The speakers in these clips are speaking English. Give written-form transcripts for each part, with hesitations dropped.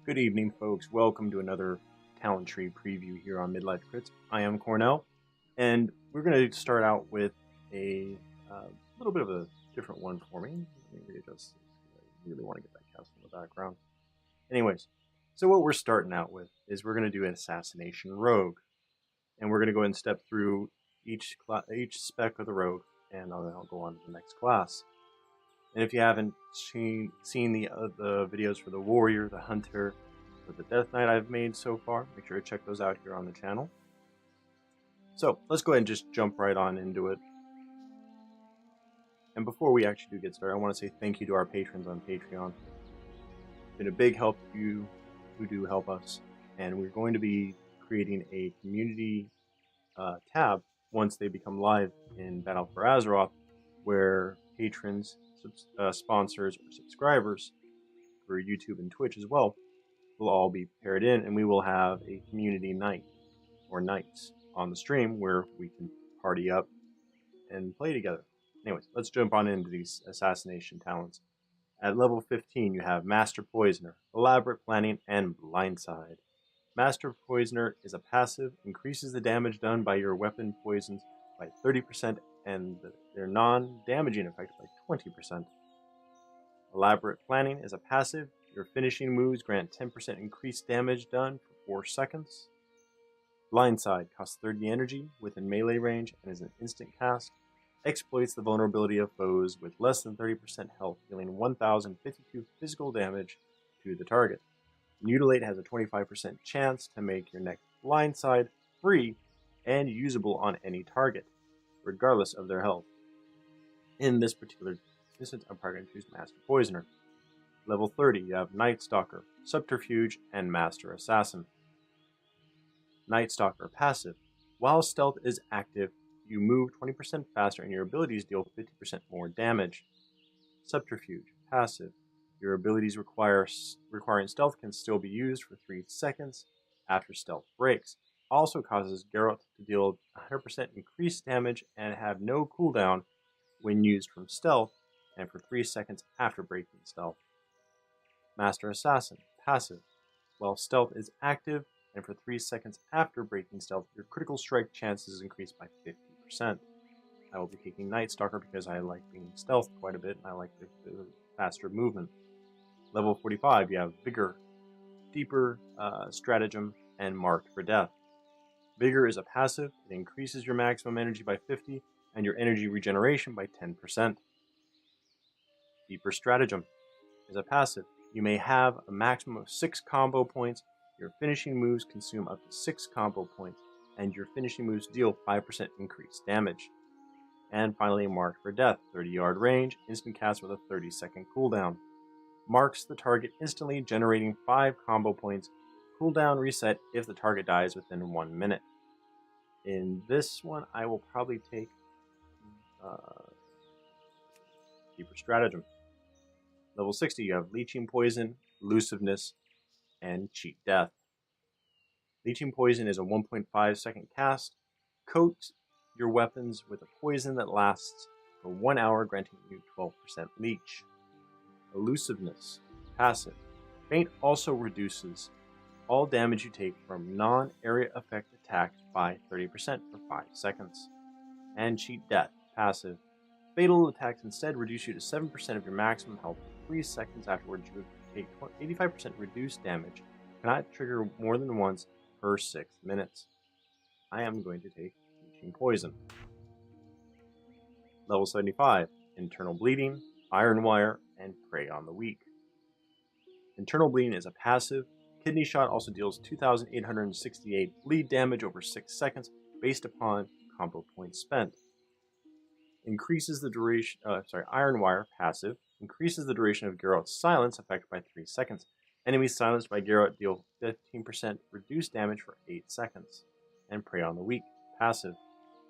Good evening, folks. Welcome to another talent tree preview here on Midlife Crits. I am Cornell, and we're going to start out with a little bit of a different one for me. Let me readjust this. I really want to get that cast in the background. Anyways, so what we're starting out with is we're going to do an Assassination Rogue, and we're going to go ahead and step through each spec of the Rogue, and then I'll go on to the next class. And if you haven't seen the videos for the Warrior, the Hunter, or the Death Knight I've made so far, make sure to check those out here on the channel. So let's go ahead and just jump right on into it. And before we actually do get started, I want to say thank you to our patrons on Patreon. It's been a big help to you who do help us. And we're going to be creating a community tab once they become live in Battle for Azeroth, where patrons, sponsors, or subscribers for YouTube and Twitch as well will all be paired in, and we will have a community night or nights on the stream where we can party up and play together. Anyways, let's jump on into these assassination talents. At level 15, you have Master Poisoner, Elaborate Planning, and Blindside. Master Poisoner is a passive, increases the damage done by your weapon poisons by 30% and their non-damaging effect by 20%. Elaborate Planning is a passive. Your finishing moves grant 10% increased damage done for 4 seconds. Blindside costs 30 energy within melee range and is an instant cast. Exploits the vulnerability of foes with less than 30% health, dealing 1052 physical damage to the target. Mutilate has a 25% chance to make your next Blindside free and usable on any target, regardless of their health. In this particular instance, I'm probably going to choose Master Poisoner. Level 30, you have Night Stalker, Subterfuge, and Master Assassin. Night Stalker passive. While stealth is active, you move 20% faster and your abilities deal 50% more damage. Subterfuge passive. Your abilities requiring stealth can still be used for 3 seconds after stealth breaks. Also causes Geralt to deal 100% increased damage and have no cooldown when used from stealth and for 3 seconds after breaking stealth. Master Assassin passive. While stealth is active and for 3 seconds after breaking stealth, your critical strike chances increase by 50%. I will be taking Night Stalker because I like being stealth quite a bit and I like the faster movement. Level 45, you have Vigor, Deeper Stratagem, and Marked for Death. Vigor is a passive. It increases your maximum energy by 50 and your energy regeneration by 10%. Deeper Stratagem is a passive. You may have a maximum of 6 combo points. Your finishing moves consume up to 6 combo points, and your finishing moves deal 5% increased damage. And finally, Marked for Death, 30-yard range, instant cast with a 30-second cooldown. Marks the target instantly, generating 5 combo points. Cooldown reset if the target dies within 1 minute. In this one, I will probably take Deeper Stratagem. Level 60, you have Leeching Poison, Elusiveness, and Cheat Death. Leeching Poison is a 1.5 second cast. Coat your weapons with a poison that lasts for 1 hour, granting you 12% leech. Elusiveness, passive. Faint also reduces all damage you take from non-area effect attacks by 30% for 5 seconds. And Cheat Death, passive. Fatal attacks instead reduce you to 7% of your maximum health for 3 seconds afterwards. You take 85% reduced damage. Cannot trigger more than once per 6 minutes. I am going to take Leeching Poison. Level 75, Internal Bleeding, Iron Wire, and Prey on the Weak. Internal Bleeding is a passive. Kidney Shot also deals 2,868 bleed damage over 6 seconds based upon combo points spent. Increases the duration. Iron Wire passive increases the duration of Geralt's silence effect by 3 seconds. Enemies silenced by Geralt deal 15% reduced damage for 8 seconds. And Prey on the Weak passive.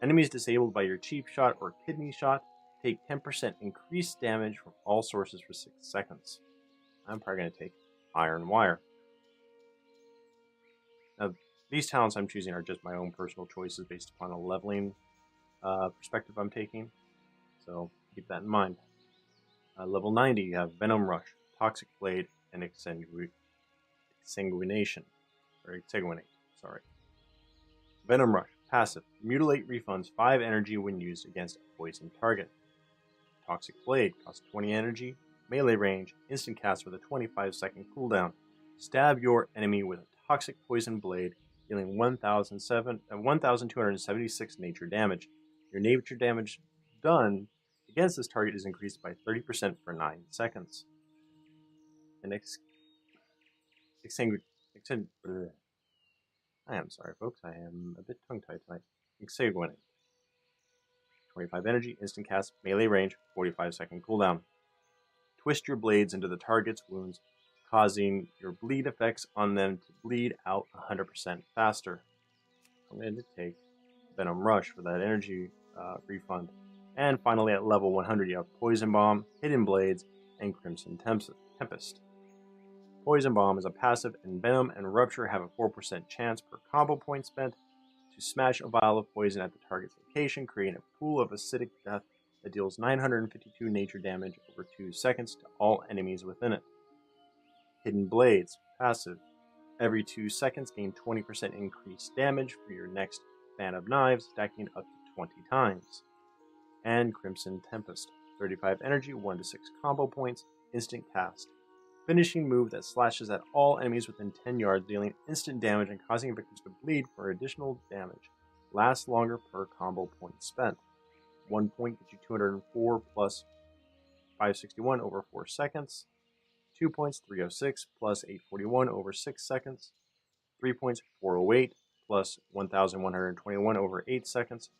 Enemies disabled by your Cheap Shot or Kidney Shot take 10% increased damage from all sources for 6 seconds. I'm probably going to take Iron Wire. Now, these talents I'm choosing are just my own personal choices based upon a leveling perspective I'm taking. So keep that in mind. Level 90, you have Venom Rush, Toxic Blade, and Exsanguination. Or Exsanguinate, sorry. Venom Rush. Passive. Mutilate refunds 5 energy when used against a poison target. Toxic Blade. Costs 20 energy. Melee range. Instant cast with a 25-second cooldown. Stab your enemy with a toxic poison blade, dealing 1,276 nature damage. Your nature damage done against this target is increased by 30% for 9 seconds. And I am sorry, folks. I am a bit tongue-tied tonight. Exsanguinate. 25 energy, instant cast, melee range, 45-second cooldown. Twist your blades into the target's wounds, causing your bleed effects on them to bleed out 100% faster. I'm going to take Venom Rush for that energy refund. And finally, at level 100, you have Poison Bomb, Hidden Blades, and Crimson Tempest. Poison Bomb is a passive, and Venom and Rupture have a 4% chance per combo point spent to smash a vial of poison at the target's location, creating a pool of acidic death that deals 952 nature damage over 2 seconds to all enemies within it. Hidden Blades, passive. Every 2 seconds, gain 20% increased damage for your next fan of knives, stacking up to 20 times. And Crimson Tempest, 35 energy, 1 to 6 combo points, instant cast. Finishing move that slashes at all enemies within 10 yards, dealing instant damage and causing victims to bleed for additional damage. Lasts longer per combo point spent. 1 point gets you 204 plus 561 over 4 seconds. 2 points, 306 plus 841 over 6 seconds. 3 points, 408 plus 1121 over 8 seconds.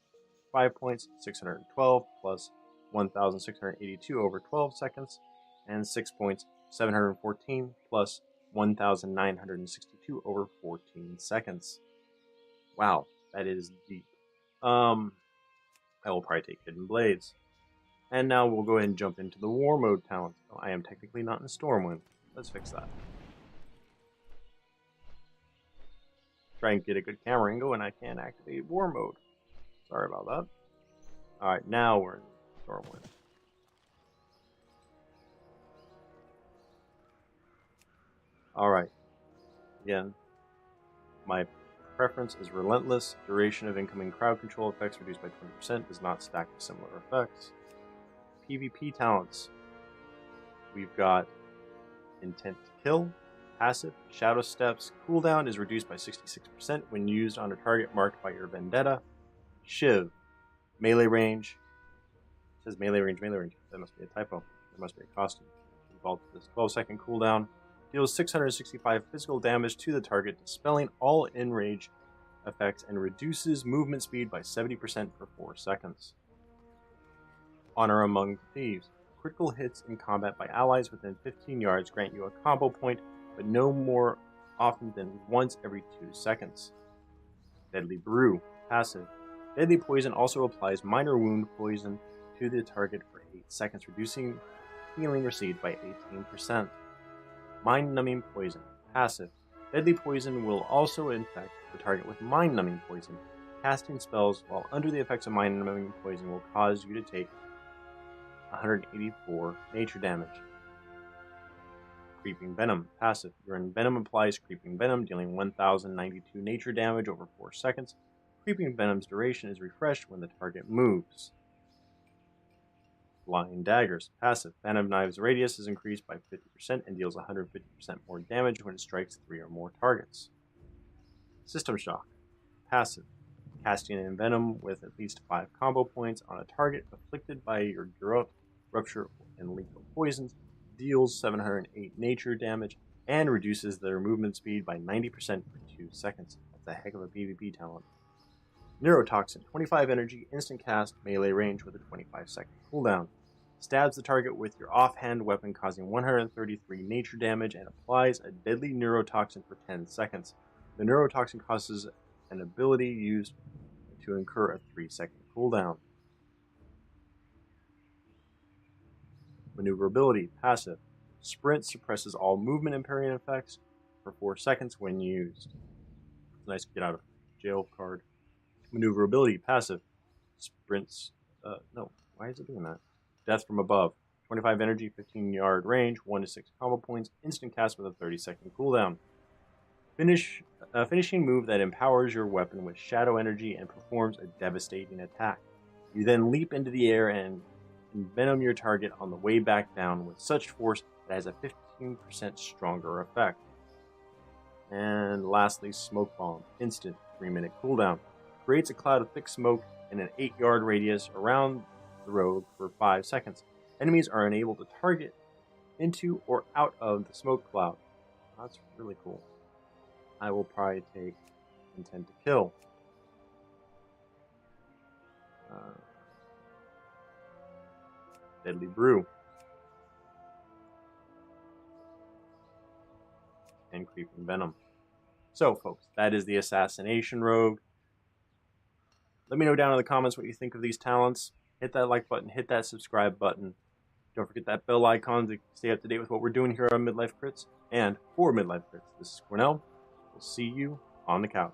5 points, 612 plus 1682 over 12 seconds. And 6 points, 714 plus 1962 over 14 seconds. Wow, that is deep. I will probably take Hidden Blades. And now we'll go ahead and jump into the Warmode talent. Oh, I am technically not in Stormwind. Let's fix that. Try and get a good camera angle and I can't activate Warmode. Sorry about that. Alright, now we're in Stormwind. Alright. Again, my preference is Relentless. Duration of incoming crowd control effects reduced by 20%. Does not stack with similar effects. PvP talents. We've got Intent to Kill. Passive. Shadow Steps. Cooldown is reduced by 66% when used on a target marked by your vendetta. Shiv. Melee range. It says melee range. That must be a typo. There must be a costume. Involved with this 12-second cooldown. Deals 665 physical damage to the target, dispelling all enrage effects, and reduces movement speed by 70% for 4 seconds. Honor Among Thieves. Critical hits in combat by allies within 15 yards grant you a combo point, but no more often than once every 2 seconds. Deadly Brew. Passive. Deadly Poison also applies minor wound poison to the target for 8 seconds, reducing healing received by 18%. Mind-Numbing Poison. Passive. Deadly Poison will also infect the target with Mind-Numbing Poison. Casting spells while under the effects of Mind-Numbing Poison will cause you to take 184 nature damage. Creeping Venom. Passive. Your Venom applies Creeping Venom, dealing 1092 nature damage over 4 seconds. Creeping Venom's duration is refreshed when the target moves. Flying Daggers. Passive. Venom Knives' radius is increased by 50% and deals 150% more damage when it strikes 3 or more targets. System Shock. Passive. Casting in Venom with at least 5 combo points on a target afflicted by your Garrote, Rupture, and Lethal Poisons deals 708 nature damage and reduces their movement speed by 90% for 2 seconds. That's a heck of a PvP talent. Neurotoxin. 25 energy, instant cast, melee range with a 25-second cooldown. Stabs the target with your offhand weapon, causing 133 nature damage, and applies a deadly neurotoxin for 10 seconds. The neurotoxin causes an ability used to incur a 3-second cooldown. Maneuverability. Passive. Sprint suppresses all movement impairing effects for 4 seconds when used. It's a nice get out of jail card. Maneuverability. Passive. Sprints. No. Why is it doing that? Death from above. 25 energy, 15-yard range, 1 to 6 combo points, instant cast with a 30-second cooldown. finishing move that empowers your weapon with shadow energy and performs a devastating attack. You then leap into the air and envenom your target on the way back down with such force that it has a 15% stronger effect. And lastly, Smoke Bomb. Instant 3-minute cooldown. Creates a cloud of thick smoke in an 8-yard radius around the rogue for 5 seconds. Enemies are unable to target into or out of the smoke cloud. That's really cool. I will probably take Intent to Kill. Deadly Brew. And Creeping Venom. So, folks, that is the Assassination Rogue. Let me know down in the comments what you think of these talents. Hit that like button, hit that subscribe button. Don't forget that bell icon to stay up to date with what we're doing here on Midlife Crits. And for Midlife Crits, this is Cornell. We'll see you on the couch.